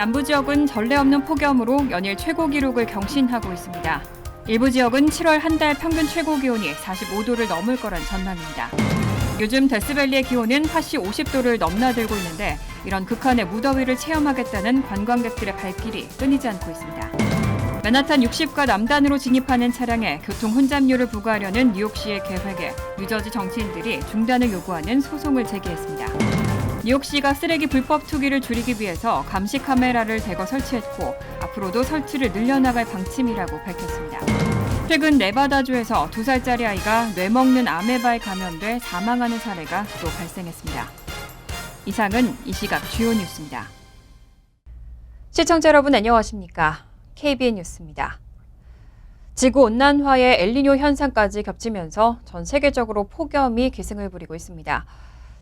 남부 지역은 전례 없는 폭염으로 연일 최고 기록을 경신하고 있습니다. 일부 지역은 7월 한 달 평균 최고 기온이 45도를 넘을 거란 전망입니다. 요즘 데스밸리의 기온은 화씨 50도를 넘나들고 있는데 이런 극한의 무더위를 체험하겠다는 관광객들의 발길이 끊이지 않고 있습니다. 맨하탄 60가 남단으로 진입하는 차량에 교통 혼잡료를 부과하려는 뉴욕시의 계획에 뉴저지 정치인들이 중단을 요구하는 소송을 제기했습니다. 뉴욕시가 쓰레기 불법 투기를 줄이기 위해서 감시 카메라를 대거 설치했고 앞으로도 설치를 늘려나갈 방침이라고 밝혔습니다. 최근 네바다주에서 2살짜리 아이가 뇌먹는 아메바에 감염돼 사망하는 사례가 또 발생했습니다. 이상은 이 시각 주요 뉴스입니다. 시청자 여러분 안녕하십니까? KBN 뉴스입니다. 지구온난화의 엘니뇨 현상까지 겹치면서 전 세계적으로 폭염이 기승을 부리고 있습니다.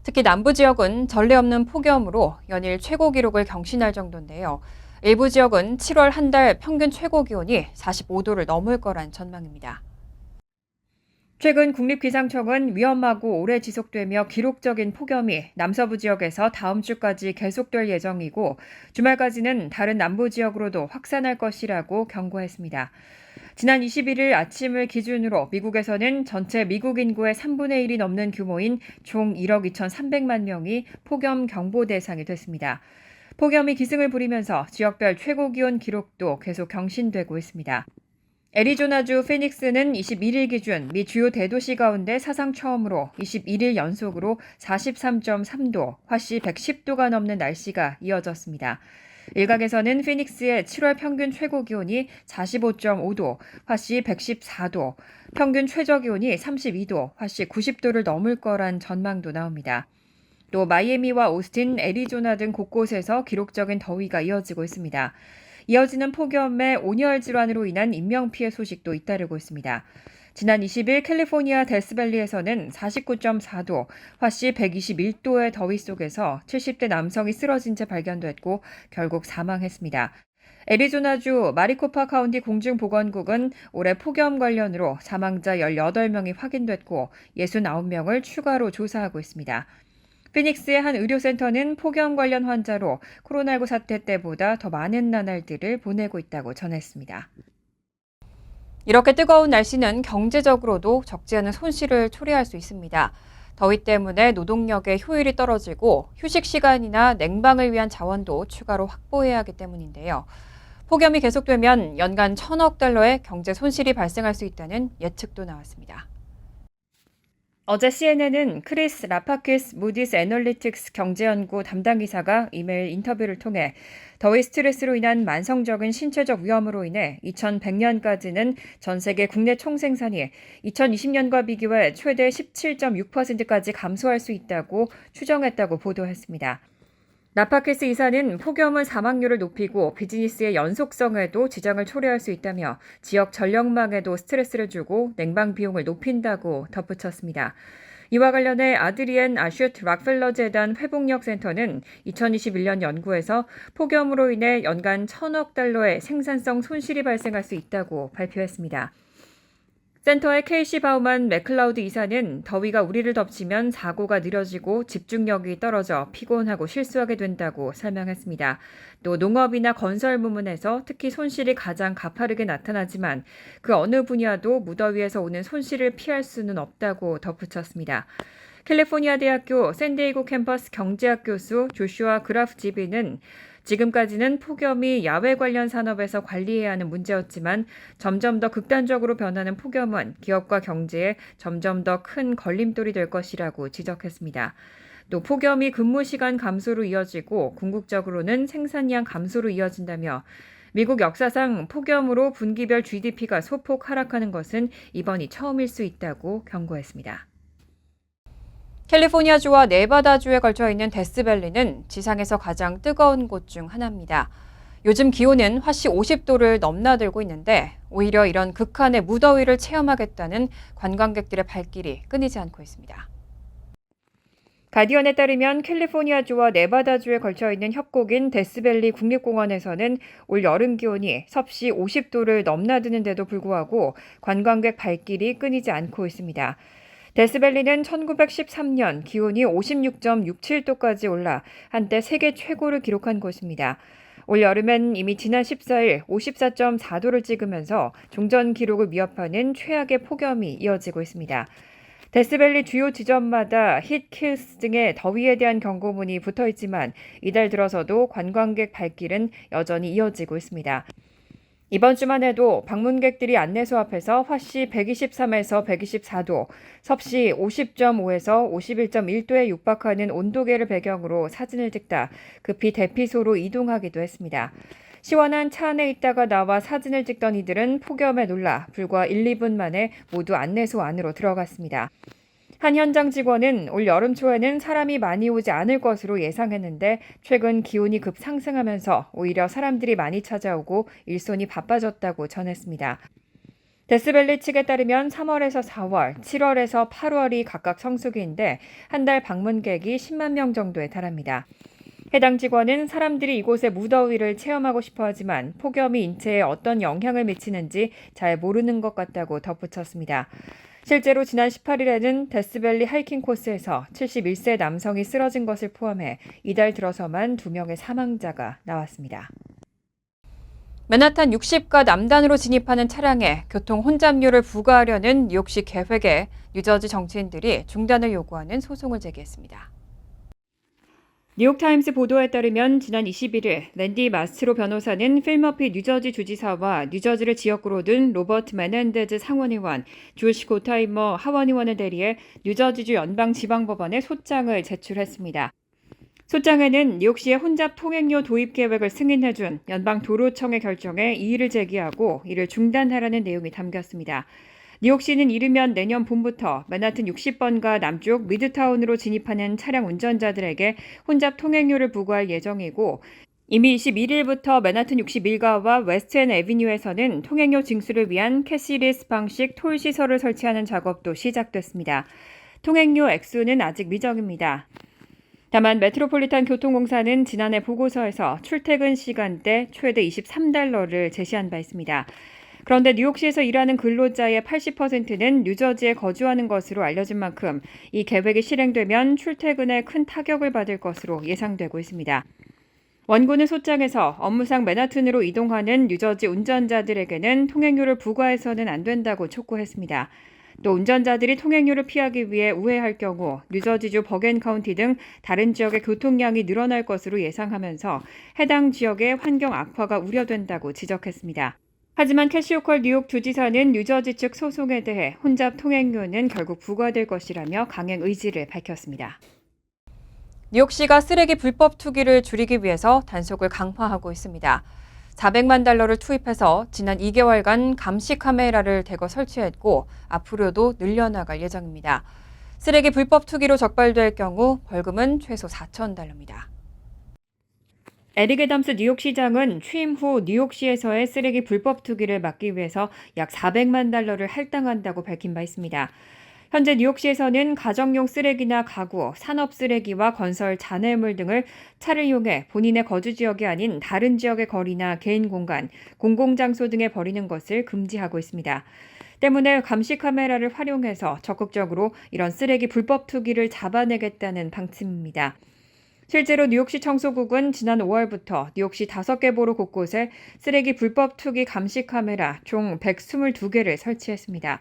특히 남부 지역은 전례 없는 폭염으로 연일 최고 기록을 경신할 정도인데요. 일부 지역은 7월 한 달 평균 최고 기온이 45도를 넘을 거란 전망입니다. 최근 국립기상청은 위험하고 오래 지속되며 기록적인 폭염이 남서부 지역에서 다음 주까지 계속될 예정이고 주말까지는 다른 남부 지역으로도 확산할 것이라고 경고했습니다. 지난 21일 아침을 기준으로 미국에서는 전체 미국 인구의 3분의 1이 넘는 규모인 총 1억 2,300만 명이 폭염 경보 대상이 됐습니다. 폭염이 기승을 부리면서 지역별 최고 기온 기록도 계속 경신되고 있습니다. 애리조나주 피닉스는 21일 기준 미 주요 대도시 가운데 사상 처음으로 21일 연속으로 43.3도, 화씨 110도가 넘는 날씨가 이어졌습니다. 일각에서는 피닉스의 7월 평균 최고 기온이 45.5도, 화씨 114도, 평균 최저 기온이 32도, 화씨 90도를 넘을 거란 전망도 나옵니다. 또 마이애미와 오스틴, 애리조나 등 곳곳에서 기록적인 더위가 이어지고 있습니다. 이어지는 폭염에 온열 질환으로 인한 인명피해 소식도 잇따르고 있습니다. 지난 20일 캘리포니아 데스밸리에서는 49.4도, 화씨 121도의 더위 속에서 70대 남성이 쓰러진 채 발견됐고 결국 사망했습니다. 애리조나주 마리코파 카운티 공중보건국은 올해 폭염 관련으로 사망자 18명이 확인됐고 69명을 추가로 조사하고 있습니다. 피닉스의 한 의료센터는 폭염 관련 환자로 코로나19 사태 때보다 더 많은 나날들을 보내고 있다고 전했습니다. 이렇게 뜨거운 날씨는 경제적으로도 적지 않은 손실을 초래할 수 있습니다. 더위 때문에 노동력의 효율이 떨어지고 휴식 시간이나 냉방을 위한 자원도 추가로 확보해야 하기 때문인데요. 폭염이 계속되면 연간 1,000억 달러의 경제 손실이 발생할 수 있다는 예측도 나왔습니다. 어제 CNN은 크리스 라파키스 무디스 애널리틱스 경제연구 담당 기사가 이메일 인터뷰를 통해 더위 스트레스로 인한 만성적인 신체적 위험으로 인해 2100년까지는 전 세계 국내 총생산이 2020년과 비교해 최대 17.6%까지 감소할 수 있다고 추정했다고 보도했습니다. 라파키스 이사는 폭염은 사망률을 높이고 비즈니스의 연속성에도 지장을 초래할 수 있다며 지역 전력망에도 스트레스를 주고 냉방 비용을 높인다고 덧붙였습니다. 이와 관련해 아드리엔 아슈트 락펠러 재단 회복력 센터는 2021년 연구에서 폭염으로 인해 연간 1,000억 달러의 생산성 손실이 발생할 수 있다고 발표했습니다. 센터의 케이시 바우만 맥클라우드 이사는 더위가 우리를 덮치면 사고가 느려지고 집중력이 떨어져 피곤하고 실수하게 된다고 설명했습니다. 또 농업이나 건설 부문에서 특히 손실이 가장 가파르게 나타나지만 그 어느 분야도 무더위에서 오는 손실을 피할 수는 없다고 덧붙였습니다. 캘리포니아 대학교 샌디에이고 캠퍼스 경제학 교수 조슈아 그라프지비는 지금까지는 폭염이 야외 관련 산업에서 관리해야 하는 문제였지만 점점 더 극단적으로 변하는 폭염은 기업과 경제에 점점 더 큰 걸림돌이 될 것이라고 지적했습니다. 또 폭염이 근무 시간 감소로 이어지고 궁극적으로는 생산량 감소로 이어진다며 미국 역사상 폭염으로 분기별 GDP가 소폭 하락하는 것은 이번이 처음일 수 있다고 경고했습니다. 캘리포니아주와 네바다주에 걸쳐 있는 데스밸리는 지상에서 가장 뜨거운 곳 중 하나입니다. 요즘 기온은 화씨 50도를 넘나들고 있는데 오히려 이런 극한의 무더위를 체험하겠다는 관광객들의 발길이 끊이지 않고 있습니다. 가디언에 따르면 캘리포니아주와 네바다주에 걸쳐 있는 협곡인 데스밸리 국립공원에서는 올 여름 기온이 섭씨 50도를 넘나드는데도 불구하고 관광객 발길이 끊이지 않고 있습니다. 데스밸리는 1913년 기온이 56.67도까지 올라 한때 세계 최고를 기록한 곳입니다. 올 여름엔 이미 지난 14일 54.4도를 찍으면서 종전 기록을 위협하는 최악의 폭염이 이어지고 있습니다. 데스밸리 주요 지점마다 히트킬스 등의 더위에 대한 경고문이 붙어 있지만 이달 들어서도 관광객 발길은 여전히 이어지고 있습니다. 이번 주만 해도 방문객들이 안내소 앞에서 화씨 123에서 124도, 섭씨 50.5에서 51.1도에 육박하는 온도계를 배경으로 사진을 찍다 급히 대피소로 이동하기도 했습니다. 시원한 차 안에 있다가 나와 사진을 찍던 이들은 폭염에 놀라 불과 1, 2분 만에 모두 안내소 안으로 들어갔습니다. 한 현장 직원은 올 여름 초에는 사람이 많이 오지 않을 것으로 예상했는데 최근 기온이 급 상승하면서 오히려 사람들이 많이 찾아오고 일손이 바빠졌다고 전했습니다. 데스밸리 측에 따르면 3월에서 4월, 7월에서 8월이 각각 성수기인데 한 달 방문객이 10만 명 정도에 달합니다. 해당 직원은 사람들이 이곳의 무더위를 체험하고 싶어 하지만 폭염이 인체에 어떤 영향을 미치는지 잘 모르는 것 같다고 덧붙였습니다. 실제로 지난 18일에는 데스밸리 하이킹 코스에서 71세 남성이 쓰러진 것을 포함해 이달 들어서만 2명의 사망자가 나왔습니다. 맨하탄 60가 남단으로 진입하는 차량에 교통 혼잡료를 부과하려는 뉴욕시 계획에 뉴저지 정치인들이 중단을 요구하는 소송을 제기했습니다. 뉴욕타임스 보도에 따르면 지난 21일 랜디 마스트로 변호사는 필머피 뉴저지 주지사와 뉴저지를 지역구로 둔 로버트 메넨데즈 상원의원, 조시 고타이머 하원의원을 대리해 뉴저지주 연방지방법원에 소장을 제출했습니다. 소장에는 뉴욕시의 혼잡 통행료 도입 계획을 승인해준 연방도로청의 결정에 이의를 제기하고 이를 중단하라는 내용이 담겼습니다. 뉴욕시는 이르면 내년 봄부터 맨하튼 60번가 남쪽 미드타운으로 진입하는 차량 운전자들에게 혼잡 통행료를 부과할 예정이고 이미 21일부터 맨하튼 61가와 웨스트앤 애비뉴에서는 통행료 징수를 위한 캐시리스 방식 톨 시설을 설치하는 작업도 시작됐습니다. 통행료 액수는 아직 미정입니다. 다만 메트로폴리탄 교통공사는 지난해 보고서에서 출퇴근 시간대 최대 23달러를 제시한 바 있습니다. 그런데 뉴욕시에서 일하는 근로자의 80%는 뉴저지에 거주하는 것으로 알려진 만큼 이 계획이 실행되면 출퇴근에 큰 타격을 받을 것으로 예상되고 있습니다. 원고는 소장에서 업무상 맨하튼으로 이동하는 뉴저지 운전자들에게는 통행료를 부과해서는 안 된다고 촉구했습니다. 또 운전자들이 통행료를 피하기 위해 우회할 경우 뉴저지주 버겐 카운티 등 다른 지역의 교통량이 늘어날 것으로 예상하면서 해당 지역의 환경 악화가 우려된다고 지적했습니다. 하지만 캐시 호컬 뉴욕 주지사는 뉴저지 측 소송에 대해 혼잡 통행료는 결국 부과될 것이라며 강행 의지를 밝혔습니다. 뉴욕시가 쓰레기 불법 투기를 줄이기 위해서 단속을 강화하고 있습니다. 400만 달러를 투입해서 지난 2개월간 감시 카메라를 대거 설치했고 앞으로도 늘려나갈 예정입니다. 쓰레기 불법 투기로 적발될 경우 벌금은 최소 4,000달러입니다. 에릭 애덤스 뉴욕시장은 취임 후 뉴욕시에서의 쓰레기 불법 투기를 막기 위해서 약 400만 달러를 할당한다고 밝힌 바 있습니다. 현재 뉴욕시에서는 가정용 쓰레기나 가구, 산업 쓰레기와 건설 잔해물 등을 차를 이용해 본인의 거주 지역이 아닌 다른 지역의 거리나 개인 공간, 공공장소 등에 버리는 것을 금지하고 있습니다. 때문에 감시 카메라를 활용해서 적극적으로 이런 쓰레기 불법 투기를 잡아내겠다는 방침입니다. 실제로 뉴욕시 청소국은 지난 5월부터 뉴욕시 5개 보로 곳곳에 쓰레기 불법 투기 감시 카메라 총 122개를 설치했습니다.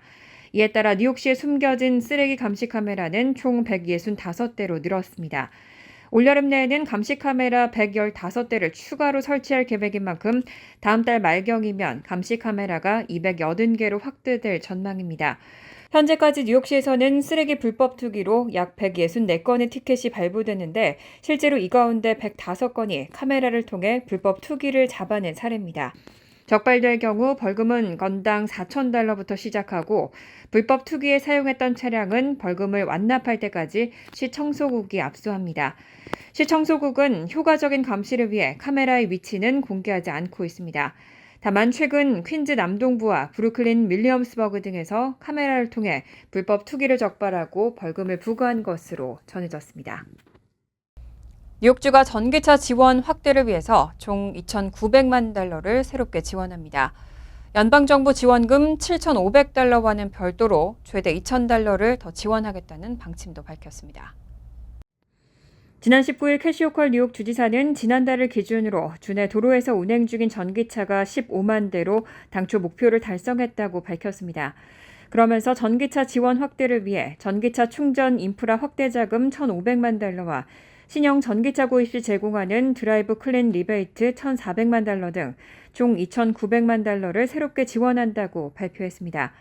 이에 따라 뉴욕시에 숨겨진 쓰레기 감시 카메라는 총 165대로 늘었습니다. 올여름 내에는 감시 카메라 115대를 추가로 설치할 계획인 만큼 다음 달 말경이면 감시 카메라가 280개로 확대될 전망입니다. 현재까지 뉴욕시에서는 쓰레기 불법 투기로 약 164건의 티켓이 발부됐는데 실제로 이 가운데 105건이 카메라를 통해 불법 투기를 잡아낸 사례입니다. 적발될 경우 벌금은 건당 4,000달러부터 시작하고 불법 투기에 사용했던 차량은 벌금을 완납할 때까지 시 청소국이 압수합니다. 시 청소국은 효과적인 감시를 위해 카메라의 위치는 공개하지 않고 있습니다. 다만 최근 퀸즈 남동부와 브루클린 밀리엄스버그 등에서 카메라를 통해 불법 투기를 적발하고 벌금을 부과한 것으로 전해졌습니다. 뉴욕주가 전기차 지원 확대를 위해서 총 2,900만 달러를 새롭게 지원합니다. 연방정부 지원금 7,500달러와는 별도로 최대 2,000달러를 더 지원하겠다는 방침도 밝혔습니다. 지난 19일 캐시 호컬 뉴욕 주지사는 지난달을 기준으로 주내 도로에서 운행 중인 전기차가 15만 대로 당초 목표를 달성했다고 밝혔습니다. 그러면서 전기차 지원 확대를 위해 전기차 충전 인프라 확대 자금 1,500만 달러와 신형 전기차 구입 시 제공하는 드라이브 클린 리베이트 1,400만 달러 등 총 2,900만 달러를 새롭게 지원한다고 발표했습니다.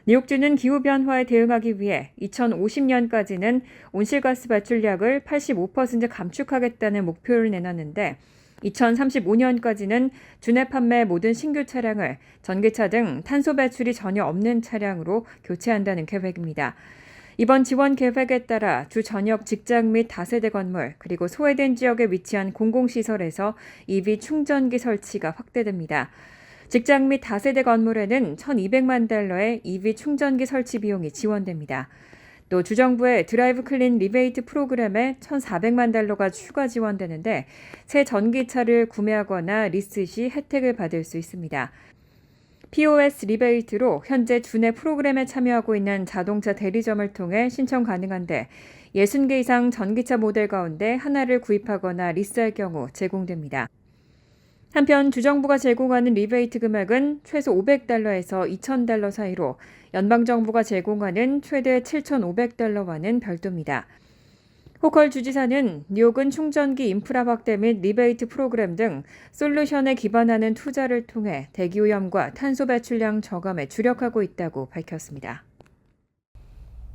뉴욕주는 기후변화에 대응하기 위해 2050년까지는 온실가스 발출량을 85% 감축하겠다는 목표를 내놨는데 2035년까지는 주내 판매 모든 신규 차량을 전기차 등 탄소 배출이 전혀 없는 차량으로 교체한다는 계획입니다. 이번 지원 계획에 따라 주 전역 직장 및 다세대 건물 그리고 소외된 지역에 위치한 공공시설에서 EV 충전기 설치가 확대됩니다. 직장 및 다세대 건물에는 1,200만 달러의 EV 충전기 설치 비용이 지원됩니다. 또 주정부의 드라이브 클린 리베이트 프로그램에 1,400만 달러가 추가 지원되는데 새 전기차를 구매하거나 리스 시 혜택을 받을 수 있습니다. POS 리베이트로 현재 주내 프로그램에 참여하고 있는 자동차 대리점을 통해 신청 가능한데 60개 이상 전기차 모델 가운데 하나를 구입하거나 리스할 경우 제공됩니다. 한편 주정부가 제공하는 리베이트 금액은 최소 $500에서 $2,000 사이로 연방정부가 제공하는 최대 $7,500와는 별도입니다. 호컬 주지사는 뉴욕은 충전기 인프라 확대 및 리베이트 프로그램 등 솔루션에 기반하는 투자를 통해 대기오염과 탄소 배출량 저감에 주력하고 있다고 밝혔습니다.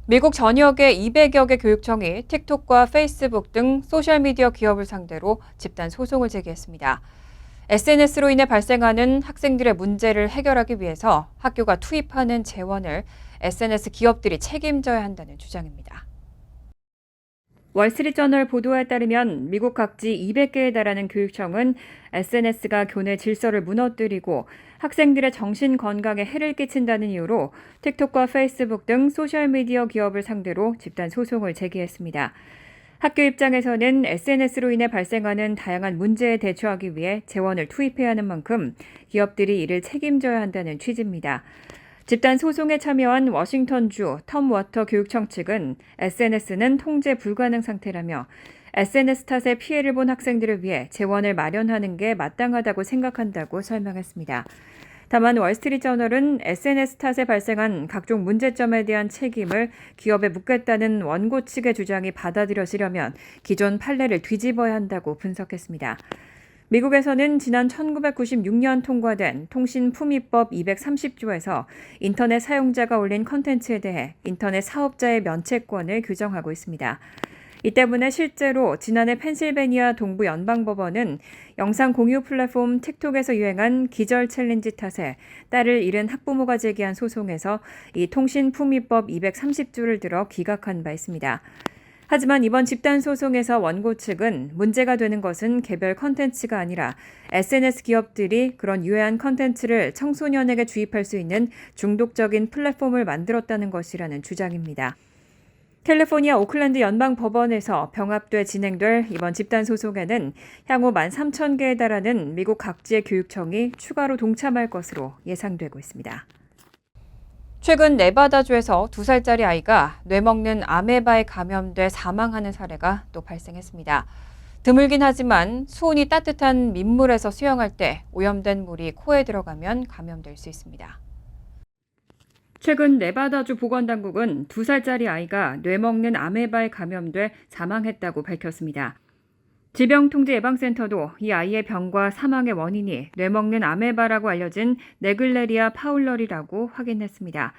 미국 전역의 200여 개 교육청이 틱톡과 페이스북 등 소셜미디어 기업을 상대로 집단 소송을 제기했습니다. SNS로 인해 발생하는 학생들의 문제를 해결하기 위해서 학교가 투입하는 재원을 SNS 기업들이 책임져야 한다는 주장입니다. 월스트리트저널 보도에 따르면 미국 각지 200개에 달하는 교육청은 SNS가 교내 질서를 무너뜨리고 학생들의 정신 건강에 해를 끼친다는 이유로 틱톡과 페이스북 등 소셜미디어 기업을 상대로 집단 소송을 제기했습니다. 학교 입장에서는 SNS로 인해 발생하는 다양한 문제에 대처하기 위해 재원을 투입해야 하는 만큼 기업들이 이를 책임져야 한다는 취지입니다. 집단 소송에 참여한 워싱턴주 텀 워터 교육청 측은 SNS는 통제 불가능 상태라며 SNS 탓에 피해를 본 학생들을 위해 재원을 마련하는 게 마땅하다고 생각한다고 설명했습니다. 다만 월스트리트저널은 SNS 탓에 발생한 각종 문제점에 대한 책임을 기업에 묻겠다는 원고 측의 주장이 받아들여지려면 기존 판례를 뒤집어야 한다고 분석했습니다. 미국에서는 지난 1996년 통과된 통신품위법 230조에서 인터넷 사용자가 올린 컨텐츠에 대해 인터넷 사업자의 면책권을 규정하고 있습니다. 이 때문에 실제로 지난해 펜실베니아 동부 연방법원은 영상 공유 플랫폼 틱톡에서 유행한 기절 챌린지 탓에 딸을 잃은 학부모가 제기한 소송에서 이 통신품위법 230조를 들어 기각한 바 있습니다. 하지만 이번 집단 소송에서 원고 측은 문제가 되는 것은 개별 컨텐츠가 아니라 SNS 기업들이 그런 유해한 컨텐츠를 청소년에게 주입할 수 있는 중독적인 플랫폼을 만들었다는 것이라는 주장입니다. 캘리포니아 오클랜드 연방법원에서 병합돼 진행될 이번 집단 소송에는 향후 13,000개에 달하는 미국 각지의 교육청이 추가로 동참할 것으로 예상되고 있습니다. 최근 네바다주에서 2살짜리 아이가 뇌먹는 아메바에 감염돼 사망하는 사례가 또 발생했습니다. 드물긴 하지만 수온이 따뜻한 민물에서 수영할 때 오염된 물이 코에 들어가면 감염될 수 있습니다. 최근 네바다주 보건당국은 2살짜리 아이가 뇌먹는 아메바에 감염돼 사망했다고 밝혔습니다. 질병통제예방센터도 이 아이의 병과 사망의 원인이 뇌먹는 아메바라고 알려진 네글레리아 파울러리라고 확인했습니다.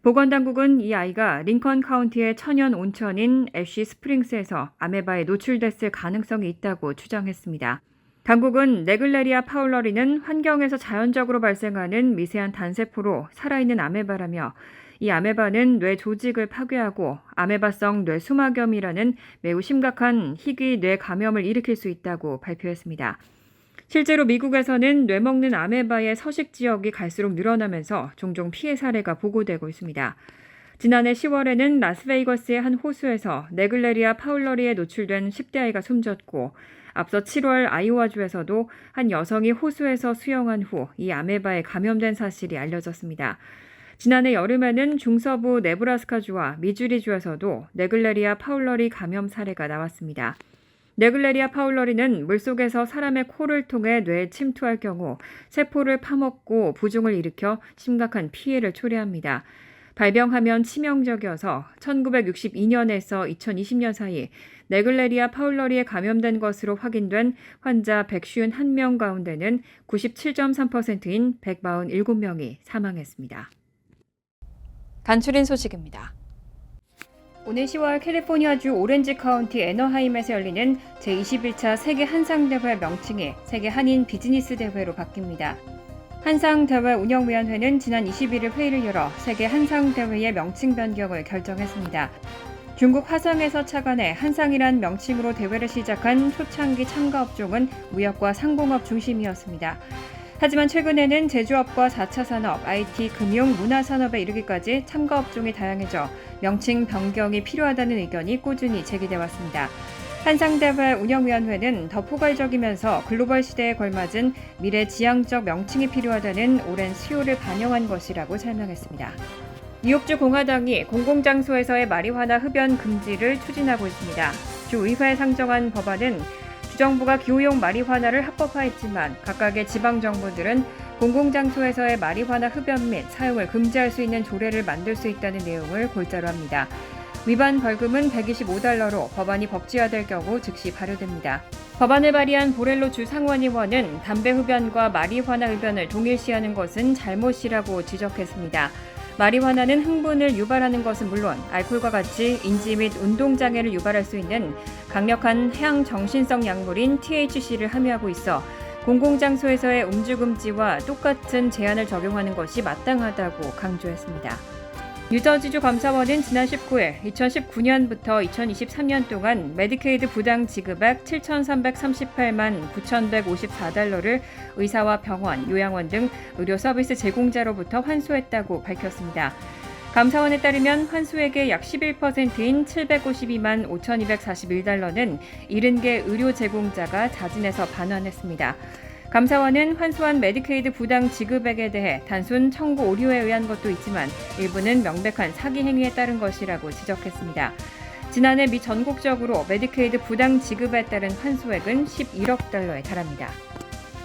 보건당국은 이 아이가 링컨 카운티의 천연 온천인 애쉬 스프링스에서 아메바에 노출됐을 가능성이 있다고 추정했습니다. 당국은 네글레리아 파울러리는 환경에서 자연적으로 발생하는 미세한 단세포로 살아있는 아메바라며 이 아메바는 뇌 조직을 파괴하고 아메바성 뇌수막염이라는 매우 심각한 희귀 뇌 감염을 일으킬 수 있다고 발표했습니다. 실제로 미국에서는 뇌먹는 아메바의 서식 지역이 갈수록 늘어나면서 종종 피해 사례가 보고되고 있습니다. 지난해 10월에는 라스베이거스의 한 호수에서 네글레리아 파울러리에 노출된 10대 아이가 숨졌고 앞서 7월 아이오와주에서도 한 여성이 호수에서 수영한 후 이 아메바에 감염된 사실이 알려졌습니다. 지난해 여름에는 중서부 네브라스카주와 미주리주에서도 네글레리아 파울러리 감염 사례가 나왔습니다. 네글레리아 파울러리는 물속에서 사람의 코를 통해 뇌에 침투할 경우 세포를 파먹고 부종을 일으켜 심각한 피해를 초래합니다. 발병하면 치명적이어서 1962년에서 2020년 사이 네글레리아 파울러리에 감염된 것으로 확인된 환자 151명 가운데는 97.3%인 147명이 사망했습니다. 간추린 소식입니다. 오는 10월 캘리포니아주 오렌지 카운티 애너하임에서 열리는 제21차 세계 한상대회 명칭이 세계 한인 비즈니스 대회로 바뀝니다. 한상대회 운영위원회는 지난 21일 회의를 열어 세계 한상대회의 명칭 변경을 결정했습니다. 중국 화성에서 착안해 한상이란 명칭으로 대회를 시작한 초창기 참가 업종은 무역과 상공업 중심이었습니다. 하지만 최근에는 제조업과 4차 산업, IT, 금융, 문화산업에 이르기까지 참가 업종이 다양해져 명칭 변경이 필요하다는 의견이 꾸준히 제기돼 왔습니다. 한상대회 운영위원회는 더 포괄적이면서 글로벌 시대에 걸맞은 미래 지향적 명칭이 필요하다는 오랜 수요를 반영한 것이라고 설명했습니다. 뉴욕주 공화당이 공공장소에서의 마리화나 흡연 금지를 추진하고 있습니다. 주의회에 상정한 법안은 주정부가 기호용 마리화나를 합법화했지만 각각의 지방정부들은 공공장소에서의 마리화나 흡연 및 사용을 금지할 수 있는 조례를 만들 수 있다는 내용을 골자로 합니다. 위반 벌금은 $125로 법안이 법제화될 경우 즉시 발효됩니다. 법안을 발의한 보렐로 주 상원의원은 담배 흡연과 마리화나 흡연을 동일시하는 것은 잘못이라고 지적했습니다. 마리화나는 흥분을 유발하는 것은 물론 알코올과 같이 인지 및 운동장애를 유발할 수 있는 강력한 향정신성 약물인 THC를 함유하고 있어 공공장소에서의 음주 금지와 똑같은 제한을 적용하는 것이 마땅하다고 강조했습니다. 뉴저지주 감사원은 지난 19일 2019년부터 2023년 동안 메디케이드 부당 지급액 7,338만 9,154달러를 의사와 병원, 요양원 등 의료 서비스 제공자로부터 환수했다고 밝혔습니다. 감사원에 따르면 환수액의 약 11%인 752만 5,241달러는 70개 의료 제공자가 자진해서 반환했습니다. 감사원은 환수한 메디케이드 부당 지급액에 대해 단순 청구 오류에 의한 것도 있지만 일부는 명백한 사기 행위에 따른 것이라고 지적했습니다. 지난해 미 전국적으로 메디케이드 부당 지급에 따른 환수액은 11억 달러에 달합니다.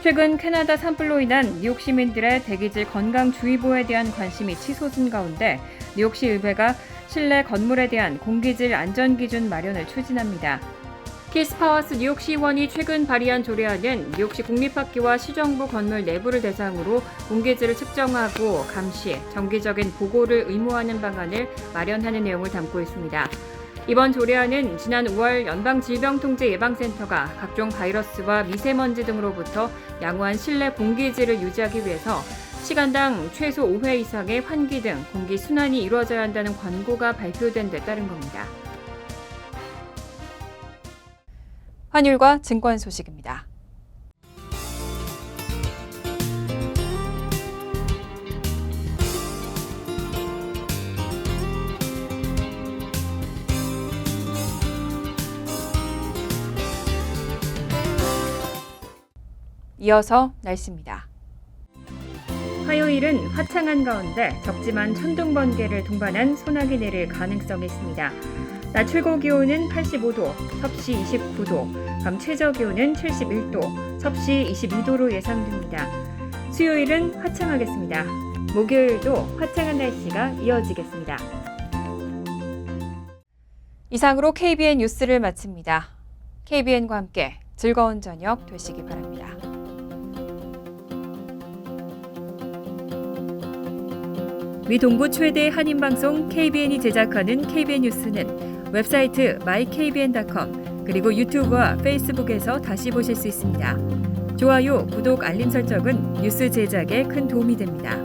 최근 캐나다 산불로 인한 뉴욕 시민들의 대기질 건강주의보에 대한 관심이 치솟은 가운데 뉴욕시 의회가 실내 건물에 대한 공기질 안전기준 마련을 추진합니다. 키스 파워스 뉴욕시의원이 최근 발의한 조례안은 뉴욕시 국립학교와 시정부 건물 내부를 대상으로 공기질을 측정하고 감시, 정기적인 보고를 의무화하는 방안을 마련하는 내용을 담고 있습니다. 이번 조례안은 지난 5월 연방질병통제예방센터가 각종 바이러스와 미세먼지 등으로부터 양호한 실내 공기질을 유지하기 위해서 시간당 최소 5회 이상의 환기 등 공기 순환이 이루어져야 한다는 권고가 발표된 데 따른 겁니다. 환율과 증권 소식입니다. 이어서 날씨입니다. 화요일은 화창한 가운데 적지만 천둥 번개를 동반한 소나기 내릴 가능성이 있습니다. 낮 최고 기온은 85도, 섭씨 29도, 밤 최저 기온은 71도, 섭씨 22도로 예상됩니다. 수요일은 화창하겠습니다. 목요일도 화창한 날씨가 이어지겠습니다. 이상으로 KBN 뉴스를 마칩니다. KBN과 함께 즐거운 저녁 되시기 바랍니다. 미 동부 최대 한인방송 KBN이 제작하는 KBN 뉴스는 웹사이트 mykbn.com 그리고 유튜브와 페이스북에서 다시 보실 수 있습니다. 좋아요, 구독, 알림 설정은 뉴스 제작에 큰 도움이 됩니다.